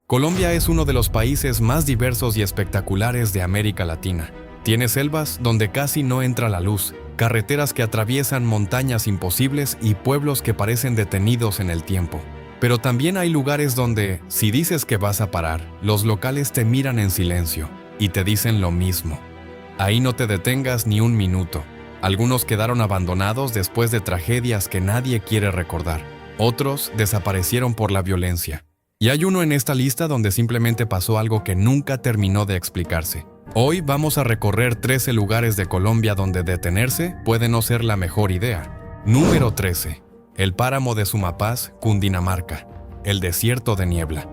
Colombia es uno de los países más diversos y espectaculares de América Latina. Tiene selvas donde casi no entra la luz, carreteras que atraviesan montañas imposibles y pueblos que parecen detenidos en el tiempo. Pero también hay lugares donde, si dices que vas a parar, los locales te miran en silencio y te dicen lo mismo. Ahí no te detengas ni un minuto. Algunos quedaron abandonados después de tragedias que nadie quiere recordar. Otros desaparecieron por la violencia. Y hay uno en esta lista donde simplemente pasó algo que nunca terminó de explicarse. Hoy vamos a recorrer 13 lugares de Colombia donde detenerse puede no ser la mejor idea. Número 13. El páramo de Sumapaz, Cundinamarca. El desierto de niebla.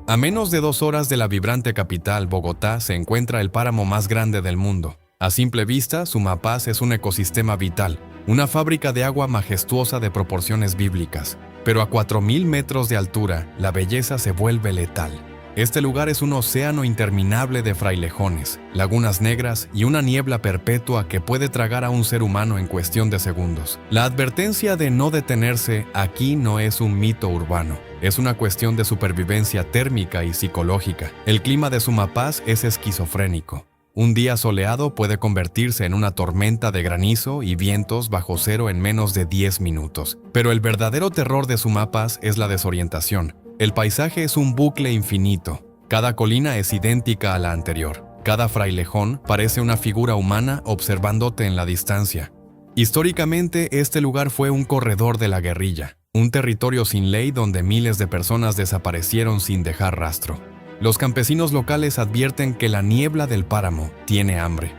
A menos de 2 horas de la vibrante capital, Bogotá, se encuentra el páramo más grande del mundo. A simple vista, Sumapaz es un ecosistema vital, una fábrica de agua majestuosa de proporciones bíblicas. Pero a 4.000 metros de altura, la belleza se vuelve letal. Este lugar es un océano interminable de frailejones, lagunas negras y una niebla perpetua que puede tragar a un ser humano en cuestión de segundos. La advertencia de no detenerse aquí no es un mito urbano, es una cuestión de supervivencia térmica y psicológica. El clima de Sumapaz es esquizofrénico. Un día soleado puede convertirse en una tormenta de granizo y vientos bajo cero en menos de 10 minutos. Pero el verdadero terror de Sumapaz es la desorientación. El paisaje es un bucle infinito. Cada colina es idéntica a la anterior. Cada frailejón parece una figura humana observándote en la distancia. Históricamente, este lugar fue un corredor de la guerrilla, un territorio sin ley donde miles de personas desaparecieron sin dejar rastro. Los campesinos locales advierten que la niebla del páramo tiene hambre.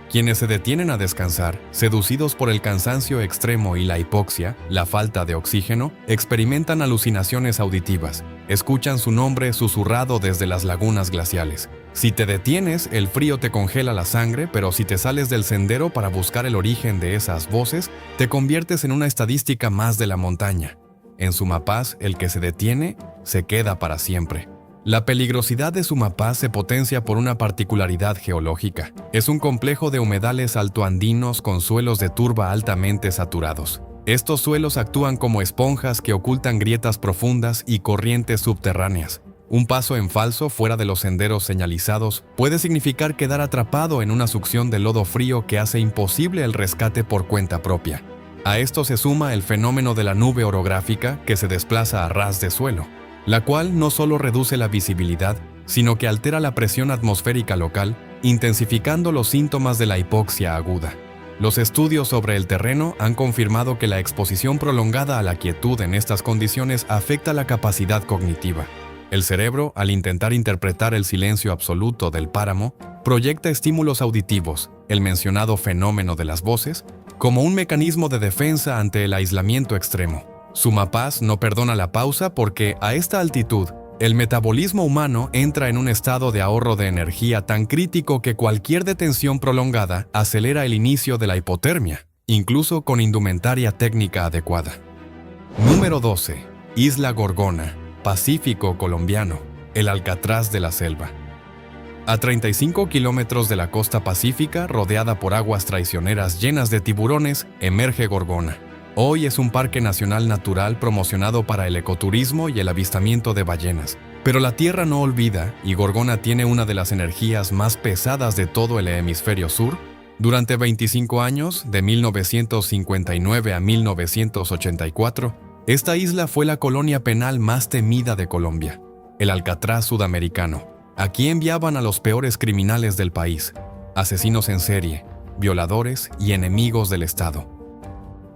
Quienes se detienen a descansar, seducidos por el cansancio extremo y la hipoxia, la falta de oxígeno, experimentan alucinaciones auditivas, escuchan su nombre susurrado desde las lagunas glaciales. Si te detienes, el frío te congela la sangre, pero si te sales del sendero para buscar el origen de esas voces, te conviertes en una estadística más de la montaña. En Sumapaz, el que se detiene, se queda para siempre. La peligrosidad de Sumapaz se potencia por una particularidad geológica. Es un complejo de humedales altoandinos con suelos de turba altamente saturados. Estos suelos actúan como esponjas que ocultan grietas profundas y corrientes subterráneas. Un paso en falso fuera de los senderos señalizados puede significar quedar atrapado en una succión de lodo frío que hace imposible el rescate por cuenta propia. A esto se suma el fenómeno de la nube orográfica que se desplaza a ras de suelo, la cual no solo reduce la visibilidad, sino que altera la presión atmosférica local, intensificando los síntomas de la hipoxia aguda. Los estudios sobre el terreno han confirmado que la exposición prolongada a la quietud en estas condiciones afecta la capacidad cognitiva. El cerebro, al intentar interpretar el silencio absoluto del páramo, proyecta estímulos auditivos, el mencionado fenómeno de las voces, como un mecanismo de defensa ante el aislamiento extremo. Sumapaz no perdona la pausa porque, a esta altitud, el metabolismo humano entra en un estado de ahorro de energía tan crítico que cualquier detención prolongada acelera el inicio de la hipotermia, incluso con indumentaria técnica adecuada. Número 12. Isla Gorgona, Pacífico colombiano, el Alcatraz de la selva. A 35 kilómetros de la costa pacífica, rodeada por aguas traicioneras llenas de tiburones, emerge Gorgona. Hoy es un parque nacional natural promocionado para el ecoturismo y el avistamiento de ballenas. Pero la Tierra no olvida, y Gorgona tiene una de las energías más pesadas de todo el hemisferio sur. Durante 25 años, de 1959 a 1984, esta isla fue la colonia penal más temida de Colombia, el Alcatraz sudamericano. Aquí enviaban a los peores criminales del país, asesinos en serie, violadores y enemigos del Estado.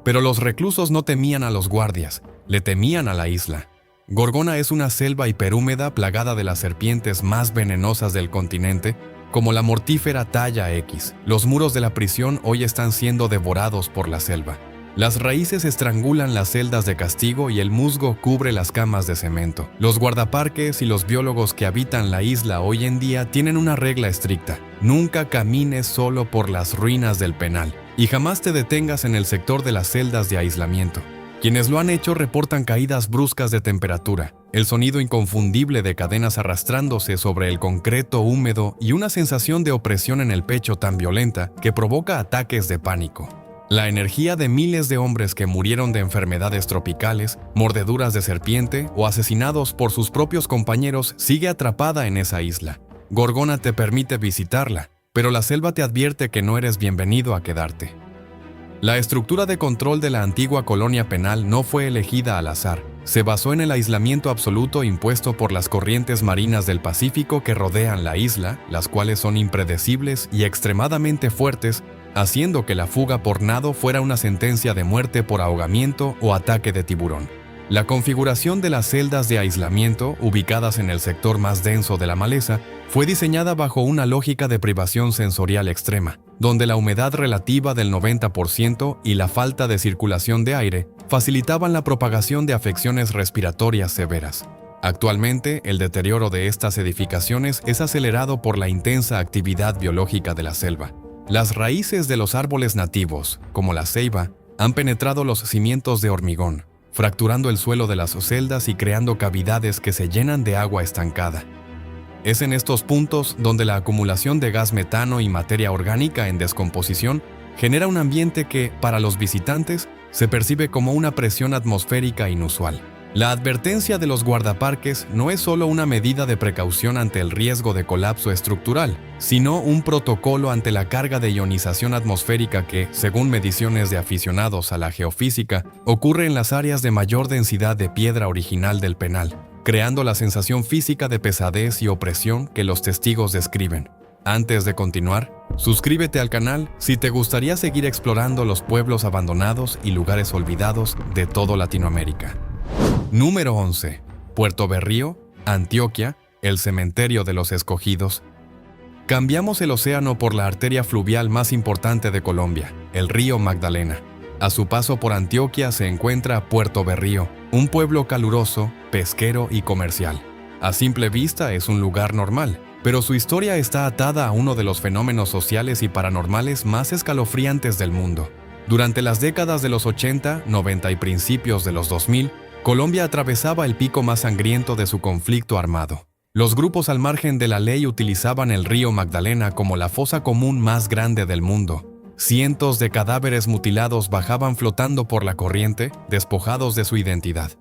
Pero los reclusos no temían a los guardias, le temían a la isla. Gorgona es una selva hiperhúmeda plagada de las serpientes más venenosas del continente, como la mortífera talla X. Los muros de la prisión hoy están siendo devorados por la selva. Las raíces estrangulan las celdas de castigo y el musgo cubre las camas de cemento. Los guardaparques y los biólogos que habitan la isla hoy en día tienen una regla estricta: nunca camines solo por las ruinas del penal y jamás te detengas en el sector de las celdas de aislamiento. Quienes lo han hecho reportan caídas bruscas de temperatura, el sonido inconfundible de cadenas arrastrándose sobre el concreto húmedo y una sensación de opresión en el pecho tan violenta que provoca ataques de pánico. La energía de miles de hombres que murieron de enfermedades tropicales, mordeduras de serpiente o asesinados por sus propios compañeros sigue atrapada en esa isla. Gorgona te permite visitarla, pero la selva te advierte que no eres bienvenido a quedarte. La estructura de control de la antigua colonia penal no fue elegida al azar. Se basó en el aislamiento absoluto impuesto por las corrientes marinas del Pacífico que rodean la isla, las cuales son impredecibles y extremadamente fuertes, haciendo que la fuga por nado fuera una sentencia de muerte por ahogamiento o ataque de tiburón. La configuración de las celdas de aislamiento, ubicadas en el sector más denso de la maleza, fue diseñada bajo una lógica de privación sensorial extrema, donde la humedad relativa del 90% y la falta de circulación de aire facilitaban la propagación de afecciones respiratorias severas. Actualmente, el deterioro de estas edificaciones es acelerado por la intensa actividad biológica de la selva. Las raíces de los árboles nativos, como la ceiba, han penetrado los cimientos de hormigón, fracturando el suelo de las celdas y creando cavidades que se llenan de agua estancada. Es en estos puntos donde la acumulación de gas metano y materia orgánica en descomposición genera un ambiente que, para los visitantes, se percibe como una presión atmosférica inusual. La advertencia de los guardaparques no es solo una medida de precaución ante el riesgo de colapso estructural, sino un protocolo ante la carga de ionización atmosférica que, según mediciones de aficionados a la geofísica, ocurre en las áreas de mayor densidad de piedra original del penal, creando la sensación física de pesadez y opresión que los testigos describen. Antes de continuar, suscríbete al canal si te gustaría seguir explorando los pueblos abandonados y lugares olvidados de todo Latinoamérica. Número 11. Puerto Berrío, Antioquia, el cementerio de los escogidos. Cambiamos el océano por la arteria fluvial más importante de Colombia, el río Magdalena. A su paso por Antioquia se encuentra Puerto Berrío, un pueblo caluroso, pesquero y comercial. A simple vista es un lugar normal, pero su historia está atada a uno de los fenómenos sociales y paranormales más escalofriantes del mundo. Durante las décadas de los 80, 90 y principios de los 2000, Colombia atravesaba el pico más sangriento de su conflicto armado. Los grupos al margen de la ley utilizaban el río Magdalena como la fosa común más grande del mundo. Cientos de cadáveres mutilados bajaban flotando por la corriente, despojados de su identidad.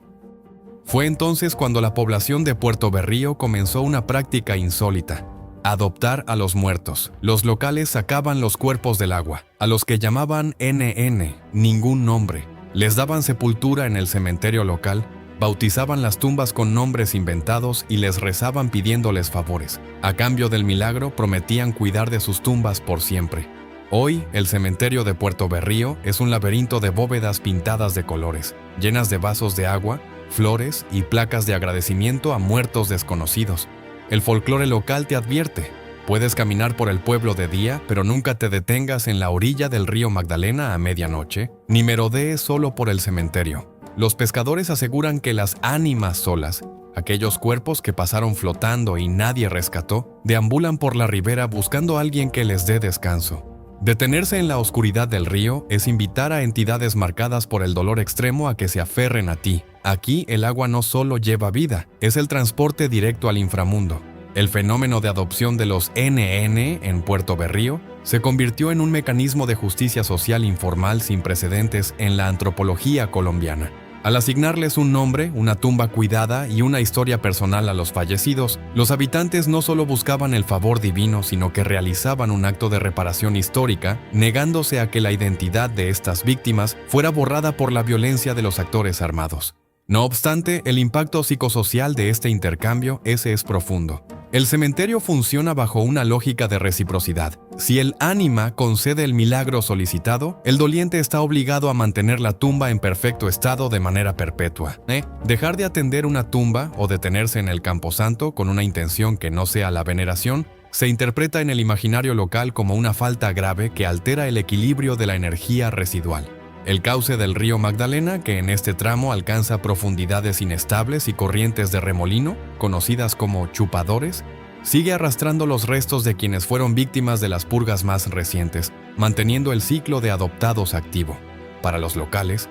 Fue entonces cuando la población de Puerto Berrío comenzó una práctica insólita: adoptar a los muertos. Los locales sacaban los cuerpos del agua, a los que llamaban NN, ningún nombre. Les daban sepultura en el cementerio local, bautizaban las tumbas con nombres inventados y les rezaban pidiéndoles favores. A cambio del milagro, prometían cuidar de sus tumbas por siempre. Hoy, el cementerio de Puerto Berrío es un laberinto de bóvedas pintadas de colores, llenas de vasos de agua, flores y placas de agradecimiento a muertos desconocidos. El folclore local te advierte: puedes caminar por el pueblo de día, pero nunca te detengas en la orilla del río Magdalena a medianoche, ni merodees solo por el cementerio. Los pescadores aseguran que las ánimas solas, aquellos cuerpos que pasaron flotando y nadie rescató, deambulan por la ribera buscando a alguien que les dé descanso. Detenerse en la oscuridad del río es invitar a entidades marcadas por el dolor extremo a que se aferren a ti. Aquí el agua no solo lleva vida, es el transporte directo al inframundo. El fenómeno de adopción de los NN en Puerto Berrío se convirtió en un mecanismo de justicia social informal sin precedentes en la antropología colombiana. Al asignarles un nombre, una tumba cuidada y una historia personal a los fallecidos, los habitantes no solo buscaban el favor divino, sino que realizaban un acto de reparación histórica, negándose a que la identidad de estas víctimas fuera borrada por la violencia de los actores armados. No obstante, el impacto psicosocial de este intercambio es profundo. El cementerio funciona bajo una lógica de reciprocidad. Si el ánima concede el milagro solicitado, el doliente está obligado a mantener la tumba en perfecto estado de manera perpetua. Dejar de atender una tumba o detenerse en el camposanto con una intención que no sea la veneración se interpreta en el imaginario local como una falta grave que altera el equilibrio de la energía residual. El cauce del río Magdalena, que en este tramo alcanza profundidades inestables y corrientes de remolino, conocidas como chupadores, sigue arrastrando los restos de quienes fueron víctimas de las purgas más recientes, manteniendo el ciclo de adoptados activo. Para los locales,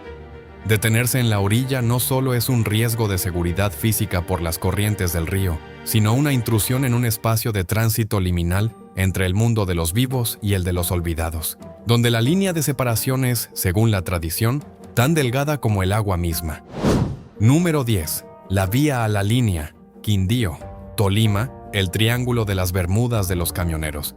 detenerse en la orilla no solo es un riesgo de seguridad física por las corrientes del río, sino una intrusión en un espacio de tránsito liminal entre el mundo de los vivos y el de los olvidados. donde la línea de separación es, según la tradición, tan delgada como el agua misma. Número 10. La vía a la línea, Quindío, Tolima, el Triángulo de las Bermudas de los camioneros.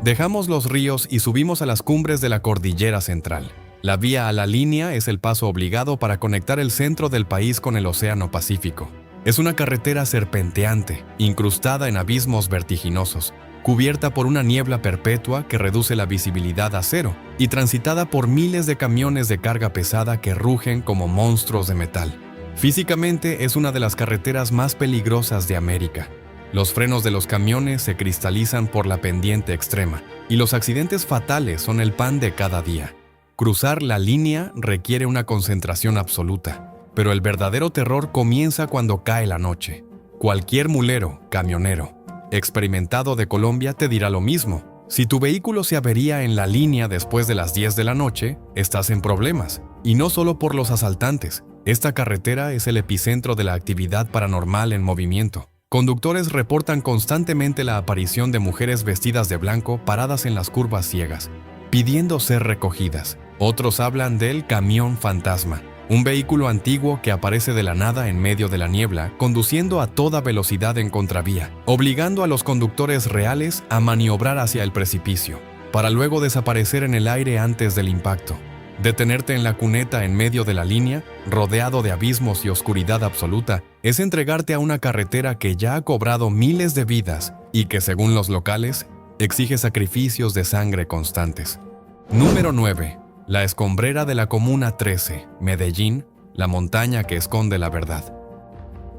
Dejamos los ríos y subimos a las cumbres de la cordillera central. La vía a la línea es el paso obligado para conectar el centro del país con el Océano Pacífico. Es una carretera serpenteante, incrustada en abismos vertiginosos, cubierta por una niebla perpetua que reduce la visibilidad a cero y transitada por miles de camiones de carga pesada que rugen como monstruos de metal. Físicamente es una de las carreteras más peligrosas de América. Los frenos de los camiones se cristalizan por la pendiente extrema y los accidentes fatales son el pan de cada día. Cruzar la línea requiere una concentración absoluta, pero el verdadero terror comienza cuando cae la noche. Cualquier mulero, camionero, experimentado de Colombia te dirá lo mismo. Si tu vehículo se avería en la línea después de las 10 de la noche, estás en problemas. Y no solo por los asaltantes. Esta carretera es el epicentro de la actividad paranormal en movimiento. Conductores reportan constantemente la aparición de mujeres vestidas de blanco paradas en las curvas ciegas, pidiendo ser recogidas. Otros hablan del camión fantasma, un vehículo antiguo que aparece de la nada en medio de la niebla, conduciendo a toda velocidad en contravía, obligando a los conductores reales a maniobrar hacia el precipicio, para luego desaparecer en el aire antes del impacto. Detenerte en la cuneta en medio de la línea, rodeado de abismos y oscuridad absoluta, es entregarte a una carretera que ya ha cobrado miles de vidas y que, según los locales, exige sacrificios de sangre constantes. Número 9. La escombrera de la Comuna 13, Medellín, la montaña que esconde la verdad.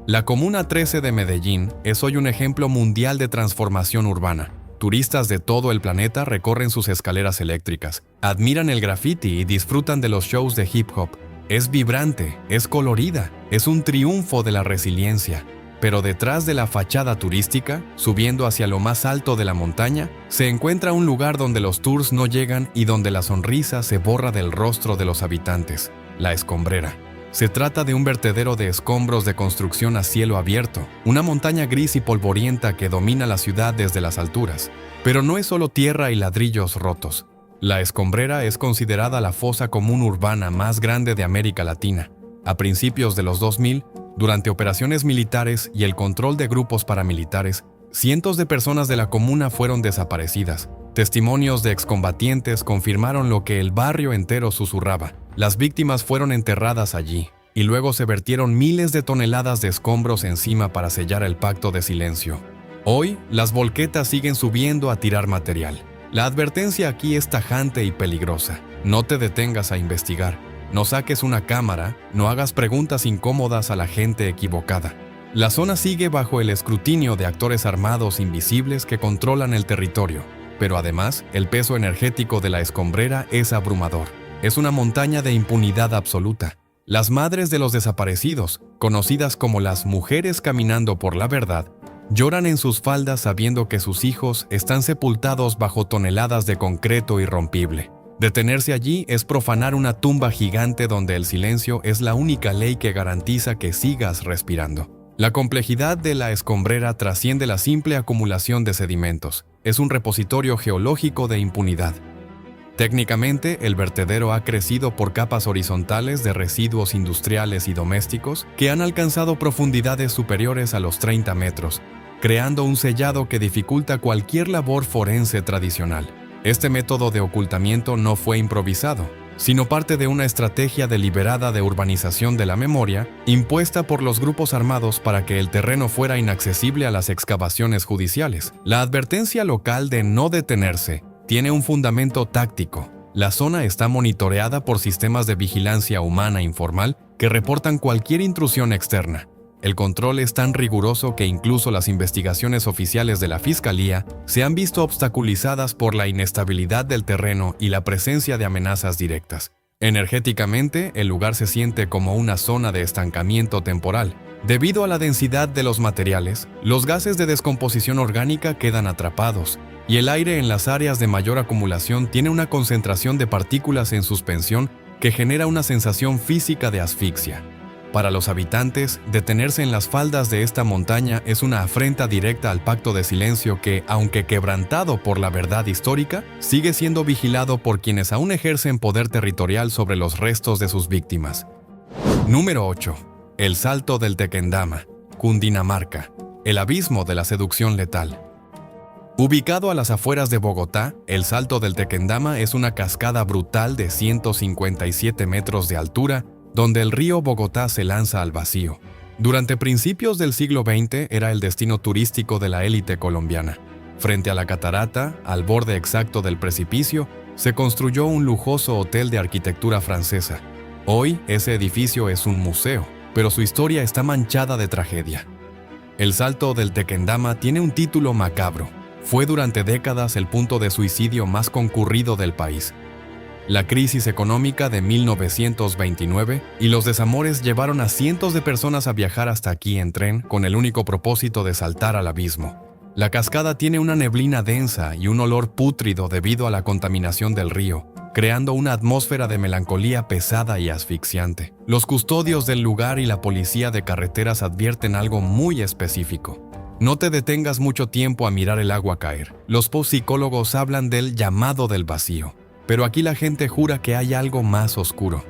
La Comuna 13 de Medellín es hoy un ejemplo mundial de transformación urbana. Turistas de todo el planeta recorren sus escaleras eléctricas, admiran el graffiti y disfrutan de los shows de hip hop. Es vibrante, es colorida, es un triunfo de la resiliencia. Pero detrás de la fachada turística, subiendo hacia lo más alto de la montaña, se encuentra un lugar donde los tours no llegan y donde la sonrisa se borra del rostro de los habitantes, la escombrera. Se trata de un vertedero de escombros de construcción a cielo abierto, una montaña gris y polvorienta que domina la ciudad desde las alturas. Pero no es solo tierra y ladrillos rotos. La escombrera es considerada la fosa común urbana más grande de América Latina. A principios de los 2000, durante operaciones militares y el control de grupos paramilitares, cientos de personas de la comuna fueron desaparecidas. Testimonios de excombatientes confirmaron lo que el barrio entero susurraba. Las víctimas fueron enterradas allí, y luego se vertieron miles de toneladas de escombros encima para sellar el pacto de silencio. Hoy, las volquetas siguen subiendo a tirar material. La advertencia aquí es tajante y peligrosa. No te detengas a investigar. No saques una cámara, no hagas preguntas incómodas a la gente equivocada. La zona sigue bajo el escrutinio de actores armados invisibles que controlan el territorio. Pero además, el peso energético de la escombrera es abrumador. Es una montaña de impunidad absoluta. Las madres de los desaparecidos, conocidas como las mujeres caminando por la verdad, lloran en sus faldas sabiendo que sus hijos están sepultados bajo toneladas de concreto irrompible. Detenerse allí es profanar una tumba gigante donde el silencio es la única ley que garantiza que sigas respirando. La complejidad de la escombrera trasciende la simple acumulación de sedimentos. Es un repositorio geológico de impunidad. Técnicamente, el vertedero ha crecido por capas horizontales de residuos industriales y domésticos que han alcanzado profundidades superiores a los 30 metros, creando un sellado que dificulta cualquier labor forense tradicional. Este método de ocultamiento no fue improvisado, sino parte de una estrategia deliberada de urbanización de la memoria impuesta por los grupos armados para que el terreno fuera inaccesible a las excavaciones judiciales. La advertencia local de no detenerse tiene un fundamento táctico. La zona está monitoreada por sistemas de vigilancia humana informal que reportan cualquier intrusión externa. El control es tan riguroso que incluso las investigaciones oficiales de la Fiscalía se han visto obstaculizadas por la inestabilidad del terreno y la presencia de amenazas directas. Energéticamente, el lugar se siente como una zona de estancamiento temporal. Debido a la densidad de los materiales, los gases de descomposición orgánica quedan atrapados, y el aire en las áreas de mayor acumulación tiene una concentración de partículas en suspensión que genera una sensación física de asfixia. Para los habitantes, detenerse en las faldas de esta montaña es una afrenta directa al pacto de silencio que, aunque quebrantado por la verdad histórica, sigue siendo vigilado por quienes aún ejercen poder territorial sobre los restos de sus víctimas. Número 8. El Salto del Tequendama, Cundinamarca, el abismo de la seducción letal. Ubicado a las afueras de Bogotá, el Salto del Tequendama es una cascada brutal de 157 metros de altura, donde el río Bogotá se lanza al vacío. Durante principios del siglo XX era el destino turístico de la élite colombiana. Frente a la catarata, al borde exacto del precipicio, se construyó un lujoso hotel de arquitectura francesa. Hoy, ese edificio es un museo, pero su historia está manchada de tragedia. El Salto del Tequendama tiene un título macabro. Fue durante décadas el punto de suicidio más concurrido del país. La crisis económica de 1929 y los desamores llevaron a cientos de personas a viajar hasta aquí en tren con el único propósito de saltar al abismo. La cascada tiene una neblina densa y un olor pútrido debido a la contaminación del río, creando una atmósfera de melancolía pesada y asfixiante. Los custodios del lugar y la policía de carreteras advierten algo muy específico. No te detengas mucho tiempo a mirar el agua caer. Los psicólogos hablan del llamado del vacío. Pero aquí la gente jura que hay algo más oscuro.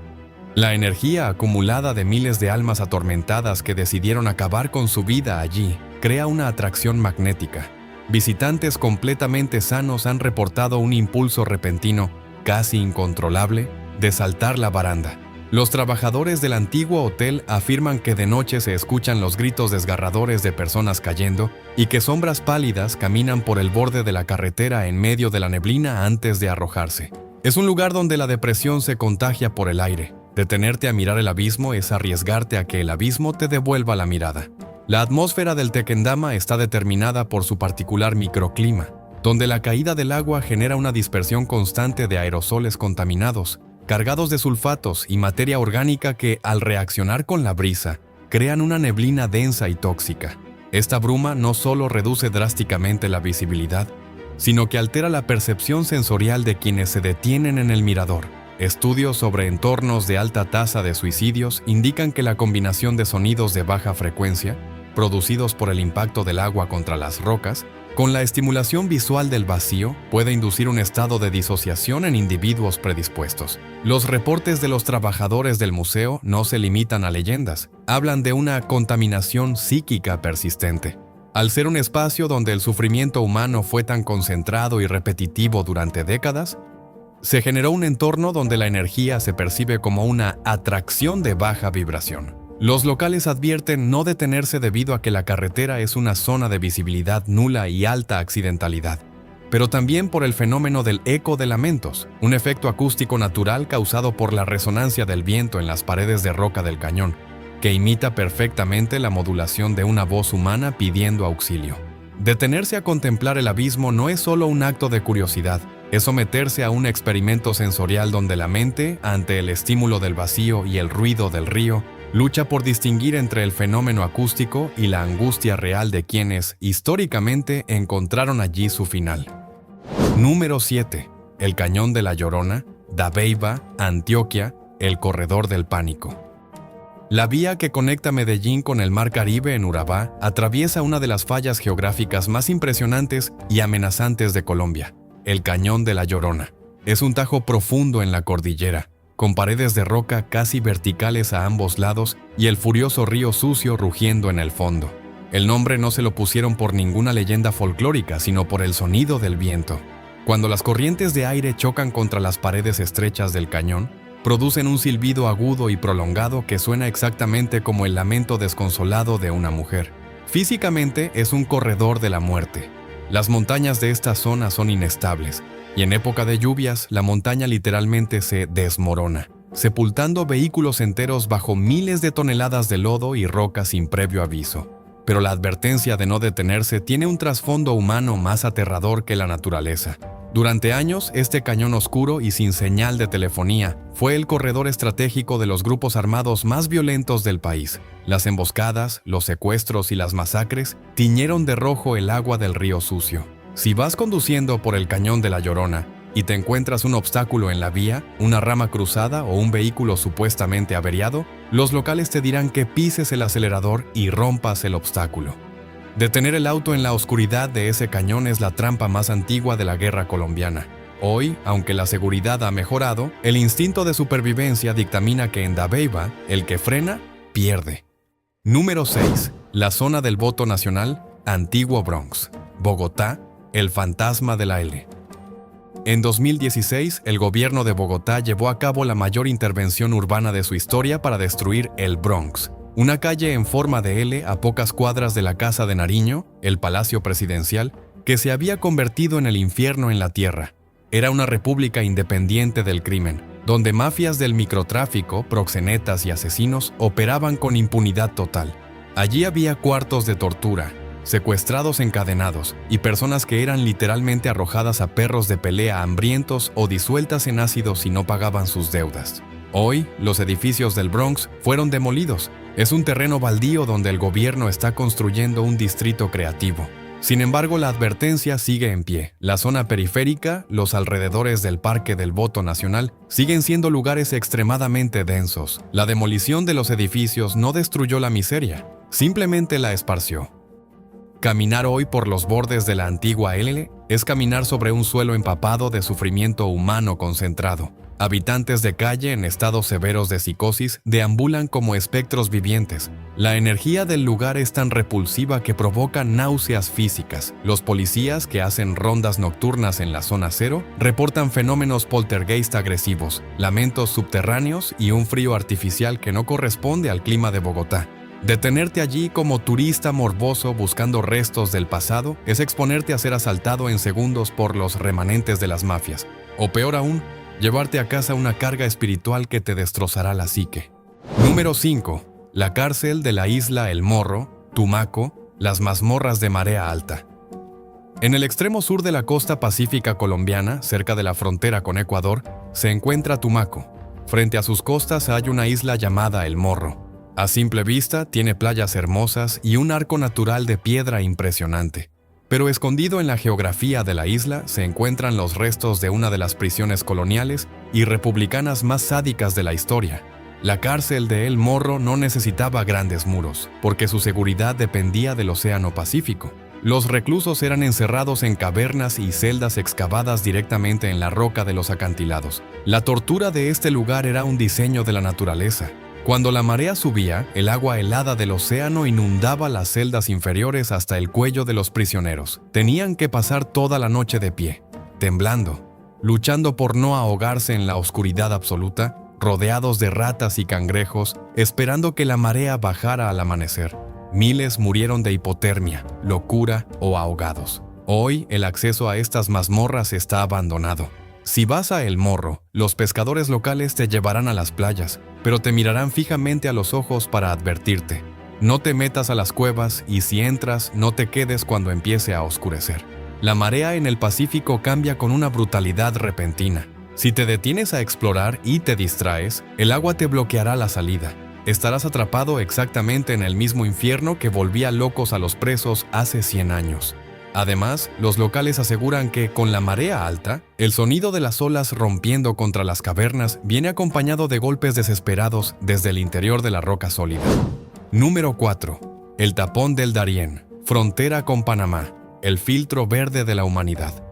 La energía acumulada de miles de almas atormentadas que decidieron acabar con su vida allí crea una atracción magnética. Visitantes completamente sanos han reportado un impulso repentino, casi incontrolable, de saltar la baranda. Los trabajadores del antiguo hotel afirman que de noche se escuchan los gritos desgarradores de personas cayendo y que sombras pálidas caminan por el borde de la carretera en medio de la neblina antes de arrojarse. Es un lugar donde la depresión se contagia por el aire. Detenerte a mirar el abismo es arriesgarte a que el abismo te devuelva la mirada. La atmósfera del Tequendama está determinada por su particular microclima, donde la caída del agua genera una dispersión constante de aerosoles contaminados, cargados de sulfatos y materia orgánica que, al reaccionar con la brisa, crean una neblina densa y tóxica. Esta bruma no solo reduce drásticamente la visibilidad, sino que altera la percepción sensorial de quienes se detienen en el mirador. Estudios sobre entornos de alta tasa de suicidios indican que la combinación de sonidos de baja frecuencia, producidos por el impacto del agua contra las rocas, con la estimulación visual del vacío, puede inducir un estado de disociación en individuos predispuestos. Los reportes de los trabajadores del museo no se limitan a leyendas, hablan de una contaminación psíquica persistente. Al ser un espacio donde el sufrimiento humano fue tan concentrado y repetitivo durante décadas, se generó un entorno donde la energía se percibe como una atracción de baja vibración. Los locales advierten no detenerse debido a que la carretera es una zona de visibilidad nula y alta accidentalidad, pero también por el fenómeno del eco de lamentos, un efecto acústico natural causado por la resonancia del viento en las paredes de roca del cañón, que imita perfectamente la modulación de una voz humana pidiendo auxilio. Detenerse a contemplar el abismo no es solo un acto de curiosidad, es someterse a un experimento sensorial donde la mente, ante el estímulo del vacío y el ruido del río, lucha por distinguir entre el fenómeno acústico y la angustia real de quienes, históricamente, encontraron allí su final. Número 7. El Cañón de la Llorona, Dabeiba, Antioquia, el Corredor del Pánico. La vía que conecta Medellín con el Mar Caribe en Urabá atraviesa una de las fallas geográficas más impresionantes y amenazantes de Colombia, el Cañón de la Llorona. Es un tajo profundo en la cordillera, con paredes de roca casi verticales a ambos lados y el furioso río Sucio rugiendo en el fondo. El nombre no se lo pusieron por ninguna leyenda folclórica, sino por el sonido del viento. Cuando las corrientes de aire chocan contra las paredes estrechas del cañón, producen un silbido agudo y prolongado que suena exactamente como el lamento desconsolado de una mujer. Físicamente es un corredor de la muerte. Las montañas de esta zona son inestables, y en época de lluvias la montaña literalmente se desmorona, sepultando vehículos enteros bajo miles de toneladas de lodo y roca sin previo aviso. Pero la advertencia de no detenerse tiene un trasfondo humano más aterrador que la naturaleza. Durante años, este cañón oscuro y sin señal de telefonía fue el corredor estratégico de los grupos armados más violentos del país. Las emboscadas, los secuestros y las masacres tiñeron de rojo el agua del río Sucio. Si vas conduciendo por el Cañón de la Llorona y te encuentras un obstáculo en la vía, una rama cruzada o un vehículo supuestamente averiado, Los locales te dirán que pises el acelerador y rompas el obstáculo. Detener el auto en la oscuridad de ese cañón es la trampa más antigua de la guerra colombiana. Hoy, aunque la seguridad ha mejorado, el instinto de supervivencia dictamina que en Dabeiba, el que frena, pierde. Número 6. La zona del voto nacional, Antiguo Bronx. Bogotá, el fantasma de la L. En 2016, el gobierno de Bogotá llevó a cabo la mayor intervención urbana de su historia para destruir el Bronx, una calle en forma de L a pocas cuadras de la Casa de Nariño, el Palacio Presidencial, que se había convertido en el infierno en la tierra. Era una república independiente del crimen, donde mafias del microtráfico, proxenetas y asesinos operaban con impunidad total. Allí había cuartos de tortura, secuestrados encadenados y personas que eran literalmente arrojadas a perros de pelea hambrientos o disueltas en ácido si no pagaban sus deudas. Hoy, los edificios del Bronx fueron demolidos. Es un terreno baldío donde el gobierno está construyendo un distrito creativo. Sin embargo, la advertencia sigue en pie. La zona periférica, los alrededores del Parque del Voto Nacional, siguen siendo lugares extremadamente densos. La demolición de los edificios no destruyó la miseria, simplemente la esparció. Caminar hoy por los bordes de la antigua L es caminar sobre un suelo empapado de sufrimiento humano concentrado. Habitantes de calle en estados severos de psicosis deambulan como espectros vivientes. La energía del lugar es tan repulsiva que provoca náuseas físicas. Los policías que hacen rondas nocturnas en la zona cero reportan fenómenos poltergeist agresivos, lamentos subterráneos y un frío artificial que no corresponde al clima de Bogotá. Detenerte allí como turista morboso buscando restos del pasado es exponerte a ser asaltado en segundos por los remanentes de las mafias. O peor aún, llevarte a casa una carga espiritual que te destrozará la psique. Número 5. La cárcel de la isla El Morro, Tumaco, las mazmorras de marea alta. En el extremo sur de la costa pacífica colombiana, cerca de la frontera con Ecuador, se encuentra Tumaco. Frente a sus costas hay una isla llamada El Morro. A simple vista, tiene playas hermosas y un arco natural de piedra impresionante. Pero escondido en la geografía de la isla se encuentran los restos de una de las prisiones coloniales y republicanas más sádicas de la historia. La cárcel de El Morro no necesitaba grandes muros, porque su seguridad dependía del Océano Pacífico. Los reclusos eran encerrados en cavernas y celdas excavadas directamente en la roca de los acantilados. La tortura de este lugar era un diseño de la naturaleza. Cuando la marea subía, el agua helada del océano inundaba las celdas inferiores hasta el cuello de los prisioneros. Tenían que pasar toda la noche de pie, temblando, luchando por no ahogarse en la oscuridad absoluta, rodeados de ratas y cangrejos, esperando que la marea bajara al amanecer. Miles murieron de hipotermia, locura o ahogados. Hoy, el acceso a estas mazmorras está abandonado. Si vas a El Morro, los pescadores locales te llevarán a las playas, pero te mirarán fijamente a los ojos para advertirte. No te metas a las cuevas y si entras, no te quedes cuando empiece a oscurecer. La marea en el Pacífico cambia con una brutalidad repentina. Si te detienes a explorar y te distraes, el agua te bloqueará la salida. Estarás atrapado exactamente en el mismo infierno que volvía locos a los presos hace 100 años. Además, los locales aseguran que, con la marea alta, el sonido de las olas rompiendo contra las cavernas viene acompañado de golpes desesperados desde el interior de la roca sólida. Número 4. El tapón del Darién, frontera con Panamá, el filtro verde de la humanidad.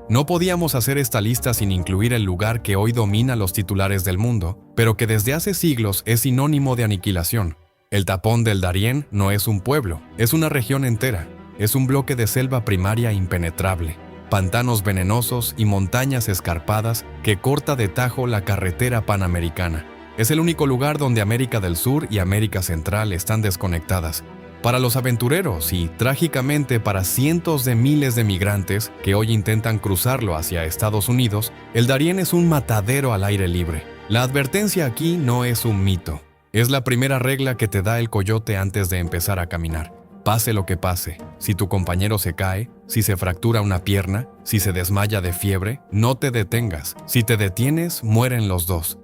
No podíamos hacer esta lista sin incluir el lugar que hoy domina los titulares del mundo, pero que desde hace siglos es sinónimo de aniquilación. El tapón del Darién no es un pueblo, es una región entera. Es un bloque de selva primaria impenetrable, pantanos venenosos y montañas escarpadas que corta de tajo la carretera panamericana. Es el único lugar donde América del Sur y América Central están desconectadas. Para los aventureros y, trágicamente, para cientos de miles de migrantes que hoy intentan cruzarlo hacia Estados Unidos, el Darién es un matadero al aire libre. La advertencia aquí no es un mito. Es la primera regla que te da el coyote antes de empezar a caminar. Pase lo que pase, si tu compañero se cae, si se fractura una pierna, si se desmaya de fiebre, no te detengas. Si te detienes, mueren los dos.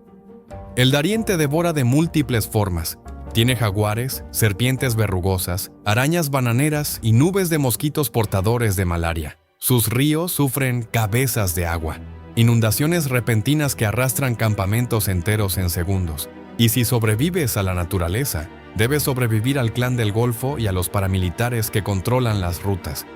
El Darién te devora de múltiples formas. Tiene jaguares, serpientes verrugosas, arañas bananeras y nubes de mosquitos portadores de malaria. Sus ríos sufren cabezas de agua, inundaciones repentinas que arrastran campamentos enteros en segundos. Y si sobrevives a la naturaleza, debes sobrevivir al Clan del Golfo y a los paramilitares que controlan las rutas.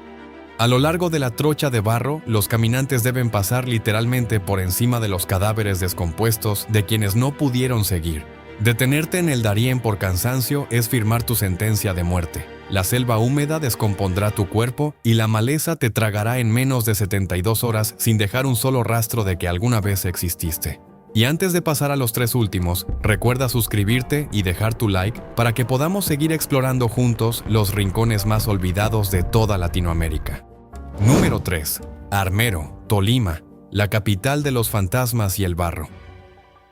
A lo largo de la trocha de barro, los caminantes deben pasar literalmente por encima de los cadáveres descompuestos de quienes no pudieron seguir. Detenerte en el Darién por cansancio es firmar tu sentencia de muerte. La selva húmeda descompondrá tu cuerpo y la maleza te tragará en menos de 72 horas sin dejar un solo rastro de que alguna vez exististe. Y antes de pasar a los 3 últimos, recuerda suscribirte y dejar tu like para que podamos seguir explorando juntos los rincones más olvidados de toda Latinoamérica. Número 3. Armero, Tolima, la capital de los fantasmas y el barro.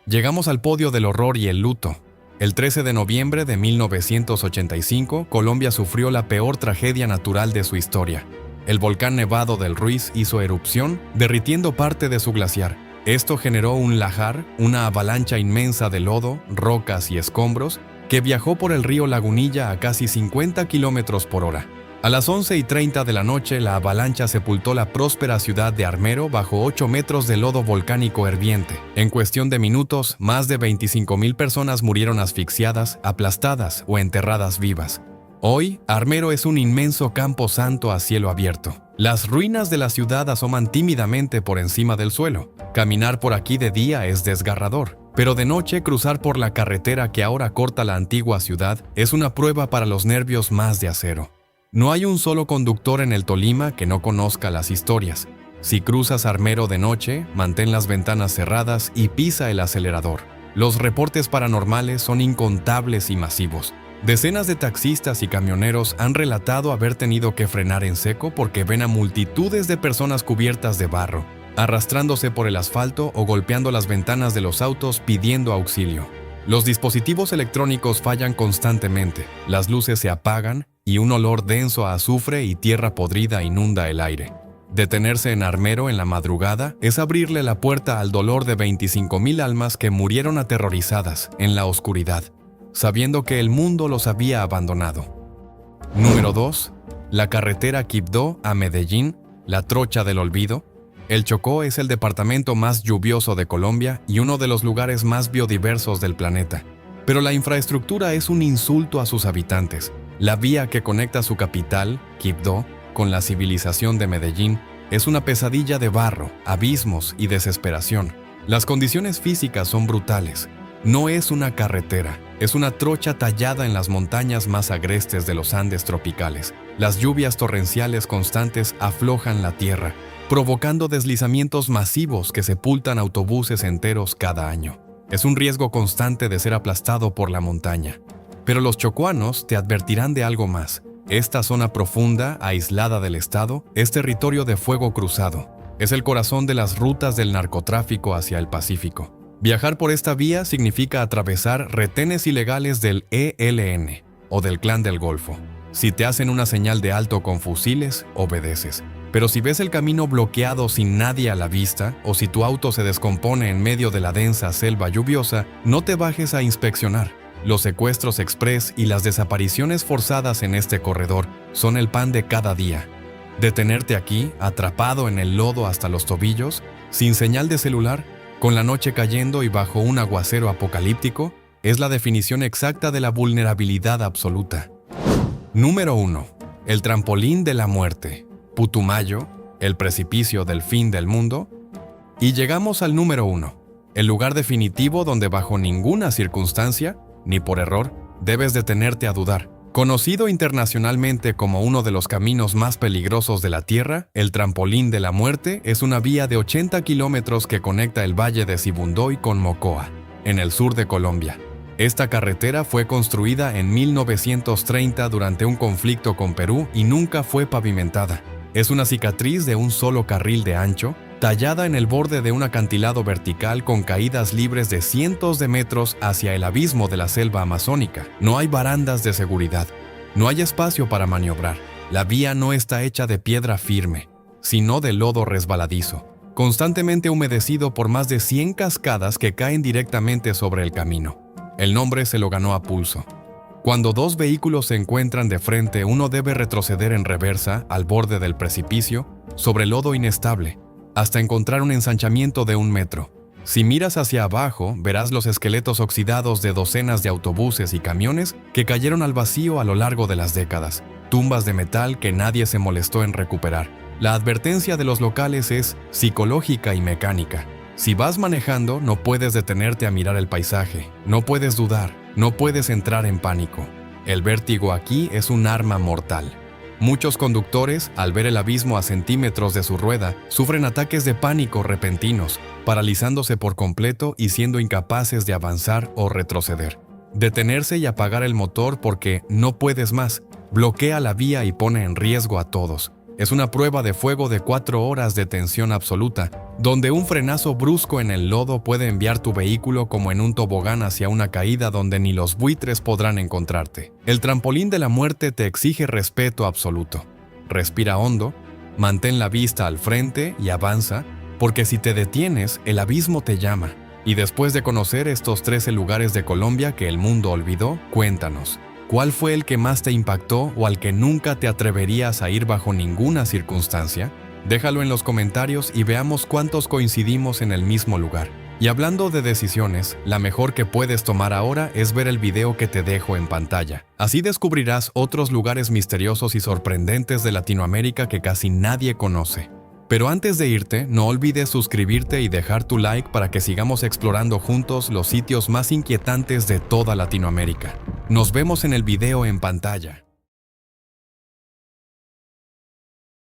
Llegamos al podio del horror y el luto. El 13 de noviembre de 1985, Colombia sufrió la peor tragedia natural de su historia. El volcán Nevado del Ruiz hizo erupción, derritiendo parte de su glaciar. Esto generó un lahar, una avalancha inmensa de lodo, rocas y escombros, que viajó por el río Lagunilla a casi 50 kilómetros por hora. A las 11:30 de la noche, la avalancha sepultó la próspera ciudad de Armero bajo 8 metros de lodo volcánico hirviente. En cuestión de minutos, más de 25,000 personas murieron asfixiadas, aplastadas o enterradas vivas. Hoy, Armero es un inmenso campo santo a cielo abierto. Las ruinas de la ciudad asoman tímidamente por encima del suelo. Caminar por aquí de día es desgarrador, pero de noche cruzar por la carretera que ahora corta la antigua ciudad es una prueba para los nervios más de acero. No hay un solo conductor en el Tolima que no conozca las historias. Si cruzas Armero de noche, mantén las ventanas cerradas y pisa el acelerador. Los reportes paranormales son incontables y masivos. Decenas de taxistas y camioneros han relatado haber tenido que frenar en seco porque ven a multitudes de personas cubiertas de barro, arrastrándose por el asfalto o golpeando las ventanas de los autos pidiendo auxilio. Los dispositivos electrónicos fallan constantemente, las luces se apagan y un olor denso a azufre y tierra podrida inunda el aire. Detenerse en Armero en la madrugada es abrirle la puerta al dolor de 25,000 almas que murieron aterrorizadas en la oscuridad, sabiendo que el mundo los había abandonado. Número 2. La carretera Quibdó a Medellín, la trocha del olvido. El Chocó es el departamento más lluvioso de Colombia y uno de los lugares más biodiversos del planeta. Pero la infraestructura es un insulto a sus habitantes. La vía que conecta su capital, Quibdó, con la civilización de Medellín es una pesadilla de barro, abismos y desesperación. Las condiciones físicas son brutales. No es una carretera, es una trocha tallada en las montañas más agrestes de los Andes tropicales. Las lluvias torrenciales constantes aflojan la tierra, provocando deslizamientos masivos que sepultan autobuses enteros cada año. Es un riesgo constante de ser aplastado por la montaña. Pero los chocuanos te advertirán de algo más. Esta zona profunda, aislada del estado, es territorio de fuego cruzado. Es el corazón de las rutas del narcotráfico hacia el Pacífico. Viajar por esta vía significa atravesar retenes ilegales del ELN o del Clan del Golfo. Si te hacen una señal de alto con fusiles, obedeces. Pero si ves el camino bloqueado sin nadie a la vista, o si tu auto se descompone en medio de la densa selva lluviosa, no te bajes a inspeccionar. Los secuestros express y las desapariciones forzadas en este corredor son el pan de cada día. Detenerte aquí, atrapado en el lodo hasta los tobillos, sin señal de celular, con la noche cayendo y bajo un aguacero apocalíptico, es la definición exacta de la vulnerabilidad absoluta. Número 1. El trampolín de la muerte. Putumayo, el precipicio del fin del mundo. Y llegamos al número 1. El lugar definitivo donde bajo ninguna circunstancia, ni por error, debes detenerte a dudar. Conocido internacionalmente como uno de los caminos más peligrosos de la Tierra, el trampolín de la muerte es una vía de 80 kilómetros que conecta el valle de Sibundoy con Mocoa, en el sur de Colombia. Esta carretera fue construida en 1930 durante un conflicto con Perú y nunca fue pavimentada. Es una cicatriz de un solo carril de ancho, tallada en el borde de un acantilado vertical con caídas libres de cientos de metros hacia el abismo de la selva amazónica. No hay barandas de seguridad. No hay espacio para maniobrar. La vía no está hecha de piedra firme, sino de lodo resbaladizo, constantemente humedecido por más de 100 cascadas que caen directamente sobre el camino. El nombre se lo ganó a pulso. Cuando dos vehículos se encuentran de frente, uno debe retroceder en reversa al borde del precipicio, sobre lodo inestable, hasta encontrar un ensanchamiento de 1 metro. Si miras hacia abajo, verás los esqueletos oxidados de docenas de autobuses y camiones que cayeron al vacío a lo largo de las décadas, tumbas de metal que nadie se molestó en recuperar. La advertencia de los locales es psicológica y mecánica. Si vas manejando, no puedes detenerte a mirar el paisaje, no puedes dudar, no puedes entrar en pánico. El vértigo aquí es un arma mortal. Muchos conductores, al ver el abismo a centímetros de su rueda, sufren ataques de pánico repentinos, paralizándose por completo y siendo incapaces de avanzar o retroceder. Detenerse y apagar el motor porque no puedes más, bloquea la vía y pone en riesgo a todos. Es una prueba de fuego de 4 horas de tensión absoluta, donde un frenazo brusco en el lodo puede enviar tu vehículo como en un tobogán hacia una caída donde ni los buitres podrán encontrarte. El trampolín de la muerte te exige respeto absoluto. Respira hondo, mantén la vista al frente y avanza, porque si te detienes, el abismo te llama. Y después de conocer estos 13 lugares de Colombia que el mundo olvidó, cuéntanos. ¿Cuál fue el que más te impactó o al que nunca te atreverías a ir bajo ninguna circunstancia? Déjalo en los comentarios y veamos cuántos coincidimos en el mismo lugar. Y hablando de decisiones, la mejor que puedes tomar ahora es ver el video que te dejo en pantalla. Así descubrirás otros lugares misteriosos y sorprendentes de Latinoamérica que casi nadie conoce. Pero antes de irte, no olvides suscribirte y dejar tu like para que sigamos explorando juntos los sitios más inquietantes de toda Latinoamérica. Nos vemos en el video en pantalla.